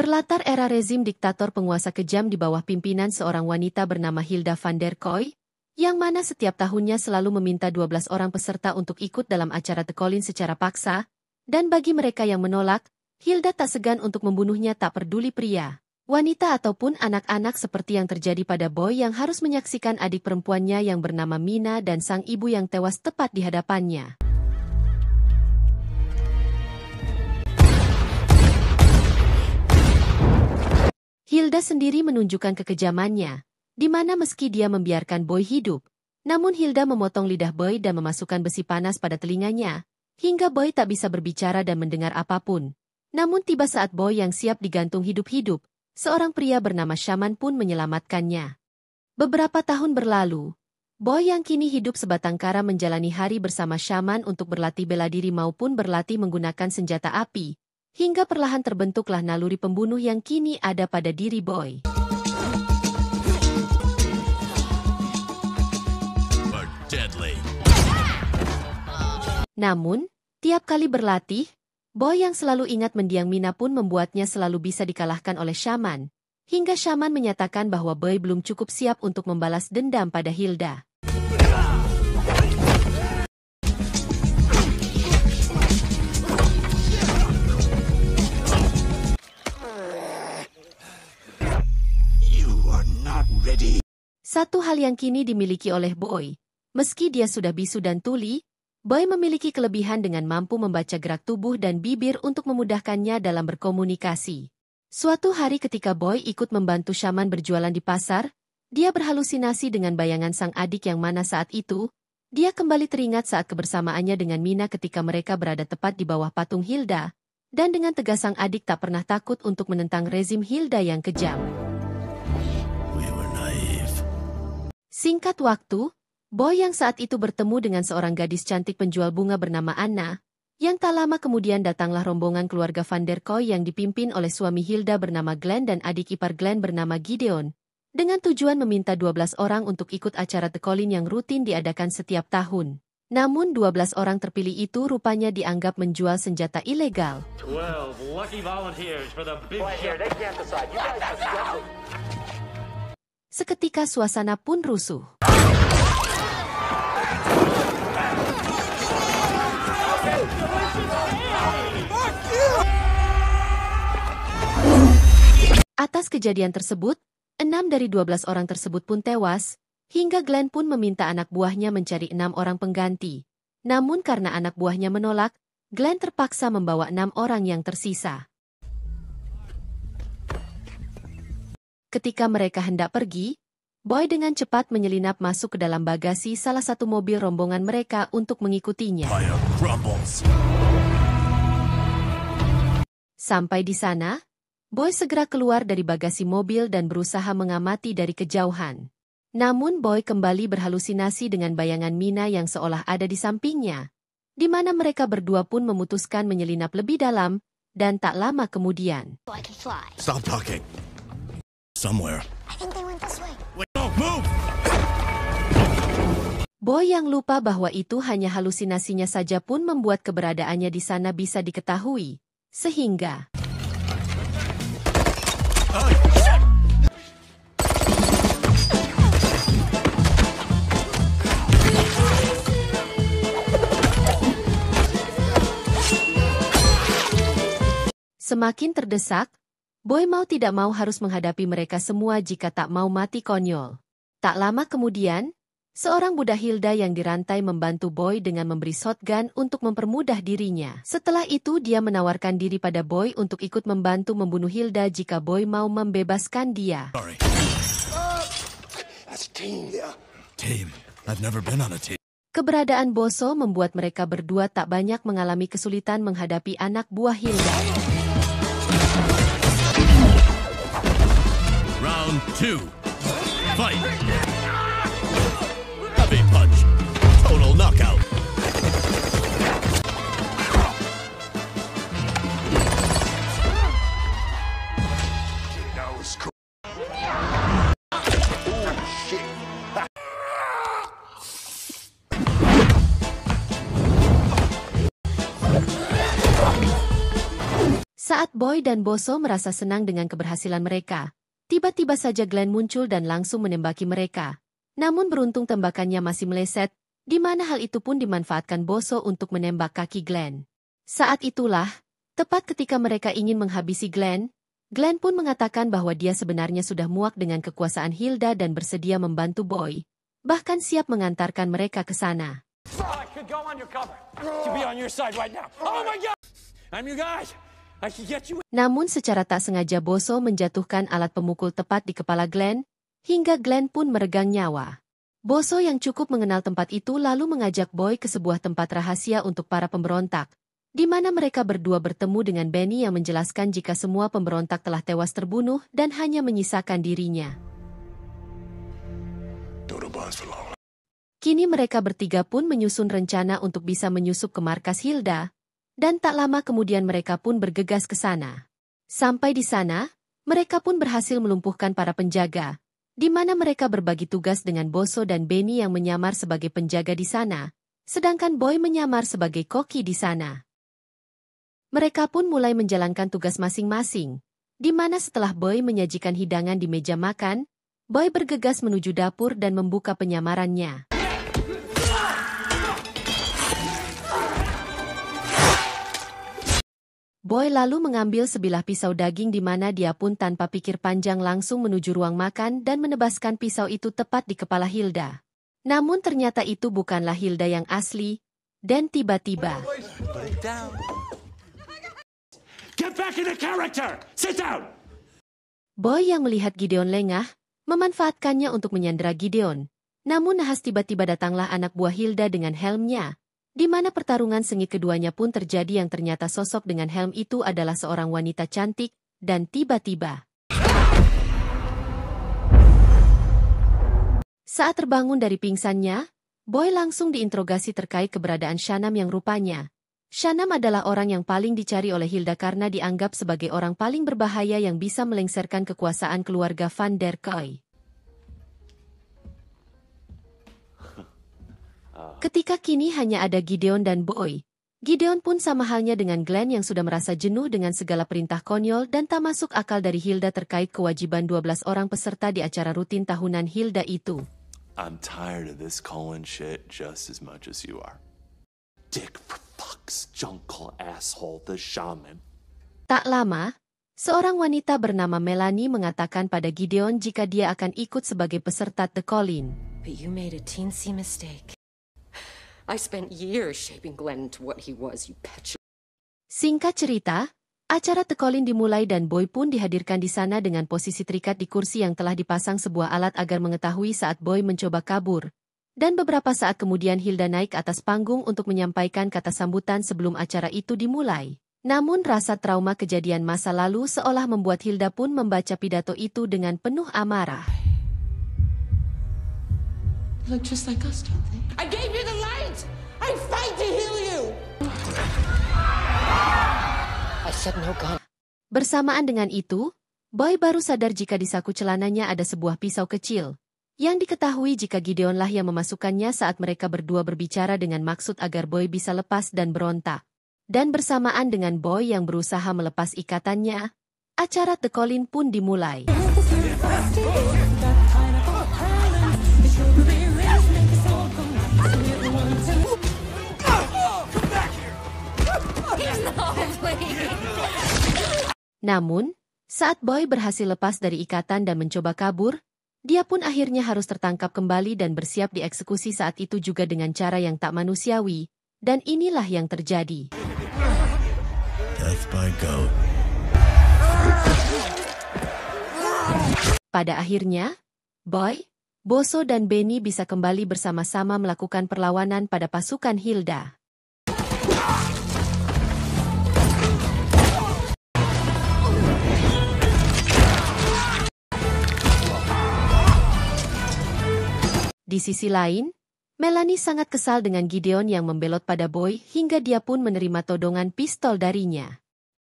Berlatar era rezim diktator penguasa kejam di bawah pimpinan seorang wanita bernama Hilda van der Kooi, yang mana setiap tahunnya selalu meminta 12 orang peserta untuk ikut dalam acara The Collins secara paksa, dan bagi mereka yang menolak, Hilda tak segan untuk membunuhnya tak peduli pria, wanita ataupun anak-anak seperti yang terjadi pada Boy yang harus menyaksikan adik perempuannya yang bernama Mina dan sang ibu yang tewas tepat di hadapannya. Hilda sendiri menunjukkan kekejamannya, di mana meski dia membiarkan Boy hidup, namun Hilda memotong lidah Boy dan memasukkan besi panas pada telinganya, hingga Boy tak bisa berbicara dan mendengar apapun. Namun tiba saat Boy yang siap digantung hidup-hidup, seorang pria bernama Shaman pun menyelamatkannya. Beberapa tahun berlalu, Boy yang kini hidup sebatang kara menjalani hari bersama Shaman untuk berlatih bela diri maupun berlatih menggunakan senjata api, hingga perlahan terbentuklah naluri pembunuh yang kini ada pada diri Boy. Namun, tiap kali berlatih, Boy yang selalu ingat mendiang Mina pun membuatnya selalu bisa dikalahkan oleh Shaman, hingga Shaman menyatakan bahwa Boy belum cukup siap untuk membalas dendam pada Hilda. Satu hal yang kini dimiliki oleh Boy, meski dia sudah bisu dan tuli, Boy memiliki kelebihan dengan mampu membaca gerak tubuh dan bibir untuk memudahkannya dalam berkomunikasi. Suatu hari ketika Boy ikut membantu Shaman berjualan di pasar, dia berhalusinasi dengan bayangan sang adik yang mana saat itu, dia kembali teringat saat kebersamaannya dengan Mina ketika mereka berada tepat di bawah patung Hilda, dan dengan tegas sang adik tak pernah takut untuk menentang rezim Hilda yang kejam. Singkat waktu, Boy yang saat itu bertemu dengan seorang gadis cantik penjual bunga bernama Anna, yang tak lama kemudian datanglah rombongan keluarga van der Kooi yang dipimpin oleh suami Hilda bernama Glenn dan adik ipar Glenn bernama Gideon, dengan tujuan meminta 12 orang untuk ikut acara The Collins yang rutin diadakan setiap tahun. Namun 12 orang terpilih itu rupanya dianggap menjual senjata ilegal. Seketika suasana pun rusuh. Atas kejadian tersebut, 6 dari 12 orang tersebut pun tewas, hingga Glenn pun meminta anak buahnya mencari 6 orang pengganti. Namun karena anak buahnya menolak, Glenn terpaksa membawa 6 orang yang tersisa. Ketika mereka hendak pergi, Boy dengan cepat menyelinap masuk ke dalam bagasi salah satu mobil rombongan mereka untuk mengikutinya. Sampai di sana, Boy segera keluar dari bagasi mobil dan berusaha mengamati dari kejauhan. Namun Boy kembali berhalusinasi dengan bayangan Mina yang seolah ada di sampingnya, di mana mereka berdua pun memutuskan menyelinap lebih dalam, dan tak lama kemudian. Stop talking. Somewhere. I think they went this way. Wait, no, move! Boy yang lupa bahwa itu hanya halusinasinya saja pun membuat keberadaannya di sana bisa diketahui, sehingga semakin terdesak, Boy mau tidak mau harus menghadapi mereka semua jika tak mau mati konyol. Tak lama kemudian, seorang budak Hilda yang dirantai membantu Boy dengan memberi shotgun untuk mempermudah dirinya. Setelah itu dia menawarkan diri pada Boy untuk ikut membantu membunuh Hilda jika Boy mau membebaskan dia. Sorry. That's team, yeah. Team. I've never been on a team. Keberadaan Boso membuat mereka berdua tak banyak mengalami kesulitan menghadapi anak buah Hilda. Round 2. Fight. Heavy punch. Total knockout. Saat Boy dan Boso merasa senang dengan keberhasilan mereka, tiba-tiba saja Glenn muncul dan langsung menembaki mereka. Namun beruntung tembakannya masih meleset, di mana hal itu pun dimanfaatkan Boso untuk menembak kaki Glenn. Saat itulah, tepat ketika mereka ingin menghabisi Glenn, Glenn pun mengatakan bahwa dia sebenarnya sudah muak dengan kekuasaan Hilda dan bersedia membantu Boy, bahkan siap mengantarkan mereka ke sana. Namun secara tak sengaja Boso menjatuhkan alat pemukul tepat di kepala Glenn, hingga Glenn pun meregang nyawa. Boso yang cukup mengenal tempat itu lalu mengajak Boy ke sebuah tempat rahasia untuk para pemberontak, di mana mereka berdua bertemu dengan Benny yang menjelaskan jika semua pemberontak telah tewas terbunuh dan hanya menyisakan dirinya. Kini mereka bertiga pun menyusun rencana untuk bisa menyusup ke markas Hilda, dan tak lama kemudian mereka pun bergegas ke sana. Sampai di sana, mereka pun berhasil melumpuhkan para penjaga, di mana mereka berbagi tugas dengan Boso dan Benny yang menyamar sebagai penjaga di sana, sedangkan Boy menyamar sebagai koki di sana. Mereka pun mulai menjalankan tugas masing-masing, di mana setelah Boy menyajikan hidangan di meja makan, Boy bergegas menuju dapur dan membuka penyamarannya. Boy lalu mengambil sebilah pisau daging di mana dia pun tanpa pikir panjang langsung menuju ruang makan dan menebaskan pisau itu tepat di kepala Hilda. Namun ternyata itu bukanlah Hilda yang asli, dan tiba-tiba... Get back in the character! Sit down! Boy yang melihat Gideon lengah, memanfaatkannya untuk menyandera Gideon. Namun nahas tiba-tiba datanglah anak buah Hilda dengan helmnya, di mana pertarungan sengit keduanya pun terjadi yang ternyata sosok dengan helm itu adalah seorang wanita cantik, dan tiba-tiba. Saat terbangun dari pingsannya, Boy langsung diinterogasi terkait keberadaan Shanam yang rupanya. Shanam adalah orang yang paling dicari oleh Hilda karena dianggap sebagai orang paling berbahaya yang bisa melengsarkan kekuasaan keluarga Van der Kooi. Ketika kini hanya ada Gideon dan Boy, Gideon pun sama halnya dengan Glenn yang sudah merasa jenuh dengan segala perintah konyol dan tak masuk akal dari Hilda terkait kewajiban 12 orang peserta di acara rutin tahunan Hilda itu. I'm tired of this Colin shit just as much as you are. Dick fucks Jungle asshole the shaman. Tak lama, seorang wanita bernama Melanie mengatakan pada Gideon jika dia akan ikut sebagai peserta The Colin. But you made a teensy mistake. I spent years shaping Glenn into what he was, you petulant. Singkat cerita, acara The Colin dimulai dan Boy pun dihadirkan di sana dengan posisi terikat di kursi yang telah dipasang sebuah alat agar mengetahui saat Boy mencoba kabur. Dan beberapa saat kemudian Hilda naik atas panggung untuk menyampaikan kata sambutan sebelum acara itu dimulai. Namun rasa trauma kejadian masa lalu seolah membuat Hilda pun membaca pidato itu dengan penuh amarah. Look just like us, don't they? I gave you the light! I fight to heal you! I said no gun. Bersamaan dengan itu, Boy baru sadar jika di saku celananya ada sebuah pisau kecil, yang diketahui jika Gideonlah yang memasukkannya saat mereka berdua berbicara dengan maksud agar Boy bisa lepas dan berontak. Dan bersamaan dengan Boy yang berusaha melepas ikatannya, acara The Colin pun dimulai. Namun, saat Boy berhasil lepas dari ikatan dan mencoba kabur, dia pun akhirnya harus tertangkap kembali dan bersiap dieksekusi saat itu juga dengan cara yang tak manusiawi, dan inilah yang terjadi. Death by goat. Pada akhirnya, Boy, Boso dan Benny bisa kembali bersama-sama melakukan perlawanan pada pasukan Hilda. Di sisi lain, Melanie sangat kesal dengan Gideon yang membelot pada Boy hingga dia pun menerima todongan pistol darinya.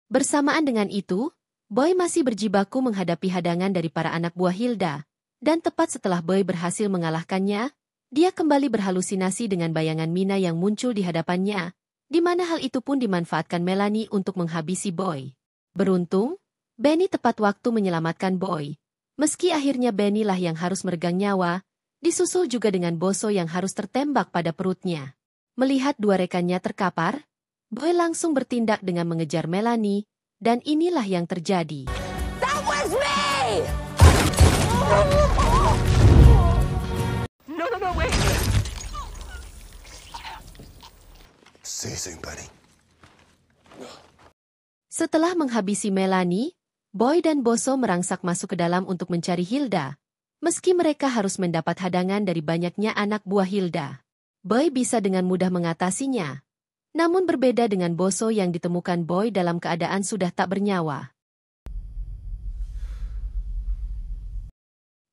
Bersamaan dengan itu, Boy masih berjibaku menghadapi hadangan dari para anak buah Hilda, dan tepat setelah Boy berhasil mengalahkannya, dia kembali berhalusinasi dengan bayangan Mina yang muncul di hadapannya, di mana hal itu pun dimanfaatkan Melanie untuk menghabisi Boy. Beruntung, Benny tepat waktu menyelamatkan Boy. Meski akhirnya Benny lah yang harus meregang nyawa, disusul juga dengan Boso yang harus tertembak pada perutnya. Melihat dua rekannya terkapar, Boy langsung bertindak dengan mengejar Melanie, dan inilah yang terjadi. That was me! No, wait! Say something, buddy. Setelah menghabisi Melanie, Boy dan Boso merangsak masuk ke dalam untuk mencari Hilda. Meski mereka harus mendapat hadangan dari banyaknya anak buah Hilda, Boy bisa dengan mudah mengatasinya. Namun berbeda dengan Boso yang ditemukan Boy dalam keadaan sudah tak bernyawa.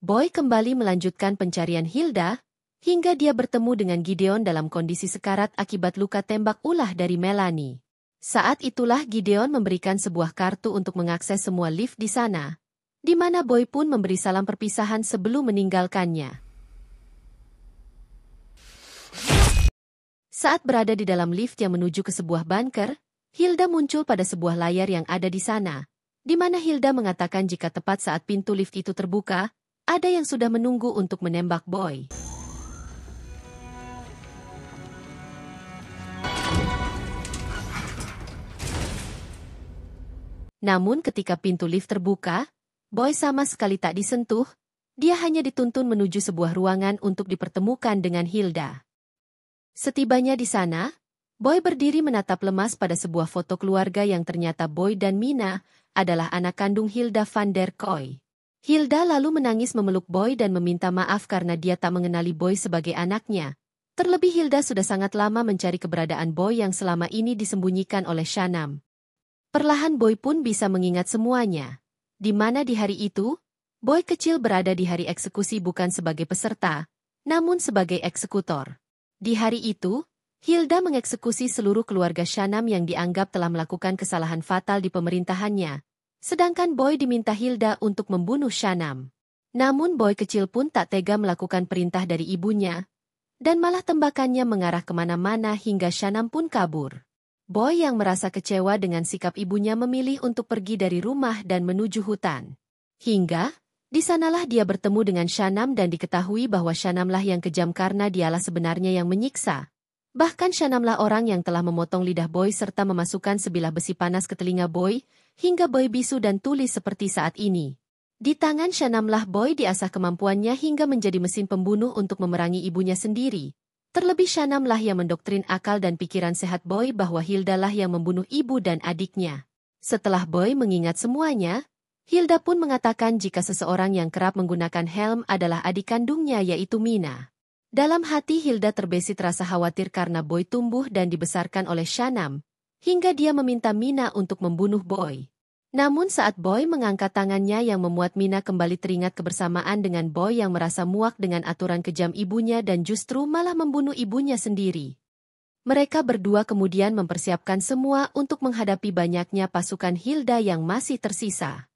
Boy kembali melanjutkan pencarian Hilda, hingga dia bertemu dengan Gideon dalam kondisi sekarat akibat luka tembak ulah dari Melanie. Saat itulah Gideon memberikan sebuah kartu untuk mengakses semua lift di sana, di mana Boy pun memberi salam perpisahan sebelum meninggalkannya. Saat berada di dalam lift yang menuju ke sebuah bunker, Hilda muncul pada sebuah layar yang ada di sana, di mana Hilda mengatakan jika tepat saat pintu lift itu terbuka, ada yang sudah menunggu untuk menembak Boy. Namun ketika pintu lift terbuka, Boy sama sekali tak disentuh, dia hanya dituntun menuju sebuah ruangan untuk dipertemukan dengan Hilda. Setibanya di sana, Boy berdiri menatap lemas pada sebuah foto keluarga yang ternyata Boy dan Mina adalah anak kandung Hilda van der Kooi. Hilda lalu menangis memeluk Boy dan meminta maaf karena dia tak mengenali Boy sebagai anaknya. Terlebih Hilda sudah sangat lama mencari keberadaan Boy yang selama ini disembunyikan oleh Shanam. Perlahan Boy pun bisa mengingat semuanya. Di mana di hari itu, Boy kecil berada di hari eksekusi bukan sebagai peserta, namun sebagai eksekutor. Di hari itu, Hilda mengeksekusi seluruh keluarga Shanam yang dianggap telah melakukan kesalahan fatal di pemerintahannya. Sedangkan Boy diminta Hilda untuk membunuh Shanam. Namun Boy kecil pun tak tega melakukan perintah dari ibunya, dan malah tembakannya mengarah kemana-mana hingga Shanam pun kabur. Boy yang merasa kecewa dengan sikap ibunya memilih untuk pergi dari rumah dan menuju hutan. Hingga, di sanalah dia bertemu dengan Shanam dan diketahui bahwa Shanamlah yang kejam karena dialah sebenarnya yang menyiksa. Bahkan Shanamlah orang yang telah memotong lidah Boy serta memasukkan sebilah besi panas ke telinga Boy, hingga Boy bisu dan tuli seperti saat ini. Di tangan Shanamlah Boy diasah kemampuannya hingga menjadi mesin pembunuh untuk memerangi ibunya sendiri. Terlebih Shanamlah yang mendoktrin akal dan pikiran sehat Boy bahwa Hilda lah yang membunuh ibu dan adiknya. Setelah Boy mengingat semuanya, Hilda pun mengatakan jika seseorang yang kerap menggunakan helm adalah adik kandungnya yaitu Mina. Dalam hati Hilda terbesit rasa khawatir karena Boy tumbuh dan dibesarkan oleh Shanam, hingga dia meminta Mina untuk membunuh Boy. Namun saat Boy mengangkat tangannya yang memuat Mina kembali teringat kebersamaan dengan Boy yang merasa muak dengan aturan kejam ibunya dan justru malah membunuh ibunya sendiri. Mereka berdua kemudian mempersiapkan semua untuk menghadapi banyaknya pasukan Hilda yang masih tersisa.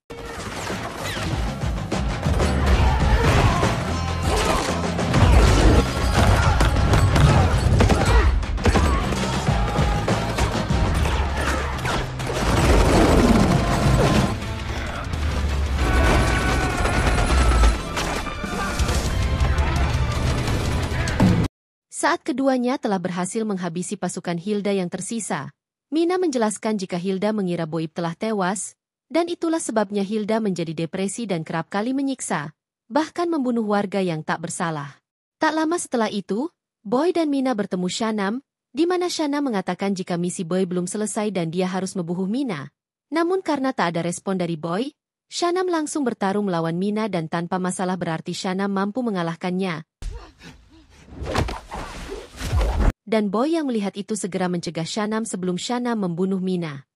Saat keduanya telah berhasil menghabisi pasukan Hilda yang tersisa, Mina menjelaskan jika Hilda mengira Boy telah tewas, dan itulah sebabnya Hilda menjadi depresi dan kerap kali menyiksa, bahkan membunuh warga yang tak bersalah. Tak lama setelah itu, Boy dan Mina bertemu Shanam, di mana Shanam mengatakan jika misi Boy belum selesai dan dia harus membunuh Mina. Namun karena tak ada respon dari Boy, Shanam langsung bertarung melawan Mina dan tanpa masalah berarti Shanam mampu mengalahkannya. Dan Boy yang melihat itu segera mencegah Shanam sebelum Shanam membunuh Mina.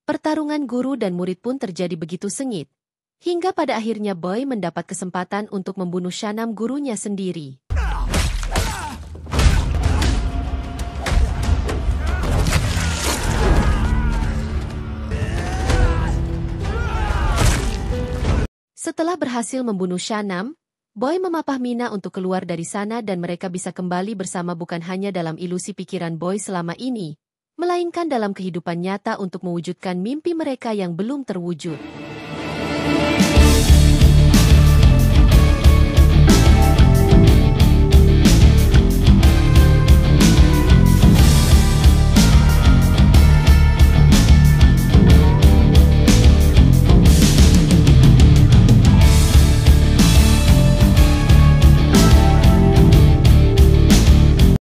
Pertarungan guru dan murid pun terjadi begitu sengit, hingga pada akhirnya Boy mendapat kesempatan untuk membunuh Shanam gurunya sendiri. Setelah berhasil membunuh Shanam, Boy memapah Mina untuk keluar dari sana dan mereka bisa kembali bersama bukan hanya dalam ilusi pikiran Boy selama ini, melainkan dalam kehidupan nyata untuk mewujudkan mimpi mereka yang belum terwujud.